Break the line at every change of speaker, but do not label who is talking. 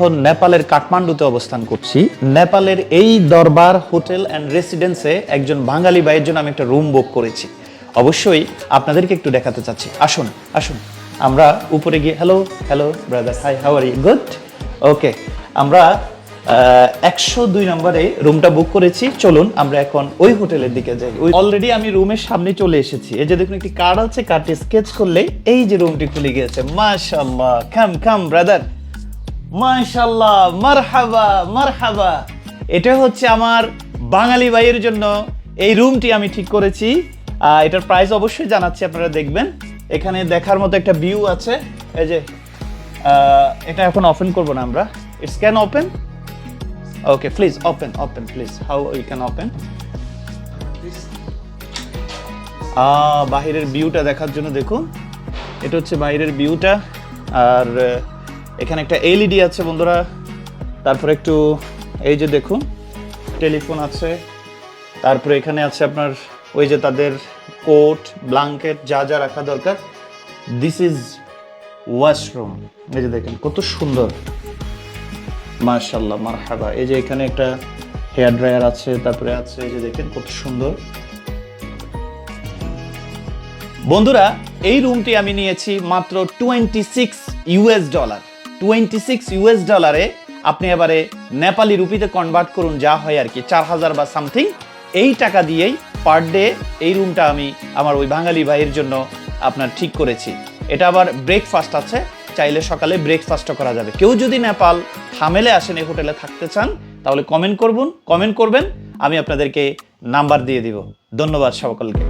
এখন নেপালের কাঠমান্ডুতে অবস্থান করছি। নেপালের এই দরবার হোটেল অ্যান্ড রেসিডেন্সে একজন বাঙালি ভাইয়ের জন্য আমি একটা রুম বুক করেছি। অবশ্যই আপনাদেরকে একটু দেখাতে চাচ্ছি। আসুন আসুন, আমরা উপরে গিয়ে hello hello brother, hi, how are you? Good, okay. আমরা 102 নম্বরে রুমটা বুক করেছি। চলুন আমরা এখন ওই হোটেলের দিকে যাই। অলরেডি আমি রুমের সামনে চলে এসেছি। এই যে দেখুন একটি কার্ড আছে, কার্ডটি স্কেচ করলে এই যে রুমটি খুলে গিয়েছে। মাশাআল্লাহ, কাম কাম ব্রাদার, মাশাআল্লাহ, মারহাবা মারহাবা। এটা হচ্ছে আমার বাঙালি ভাইয়ের জন্য এই রুমটি আমি ঠিক করেছি। এটার প্রাইস অবশ্যই জানাচ্ছি, আপনারা দেখবেন। এখানে দেখার মতো একটা ভিউ আছে। এই যে এটা এখন ওপেন করব না আমরা। It's can open, okay, please open open please. How you can open? বাহিরের ভিউটা দেখার জন্য দেখুন, এটা হচ্ছে বাইরের ভিউটা। আর এখানে একটা এলইডি আছে বন্ধুরা। তারপরে একটু এই যে দেখুন টেলিফোন আছে। তারপরে এখানে আছে আপনার ওই যে তাদের কোট ব্ল্যাঙ্কেট যা যা রাখা দরকার। This is washroom. এই যে দেখেন কত সুন্দর, মাশাআল্লাহ মারহাবা। এই যে এখানে একটা হেয়ার ড্রায়ার আছে। তারপরে আছে এই যে দেখেন কত সুন্দর। বন্ধুরা, এই রুমটি আমি নিয়েছি মাত্র $26। $26 আপনি এবারে নেপালি রুপিতে কনভার্ট করুন, যা হয় আর কি 4000 বা সামথিং। এই টাকা দিয়েই পার ডে এই রুমটা আমি আমার ওই বাঙালি ভাইয়ের জন্য আপনার ঠিক করেছি। এটা আবার ব্রেকফাস্ট আছে, চাইলে সকালে ব্রেকফাস্টও করা যাবে। কেউ যদি নেপাল থামেলে আসেন, এই হোটেলে থাকতে চান, তাহলে কমেন্ট করবেন, আমি আপনাদেরকে নাম্বার দিয়ে দিব। ধন্যবাদ সকলকে।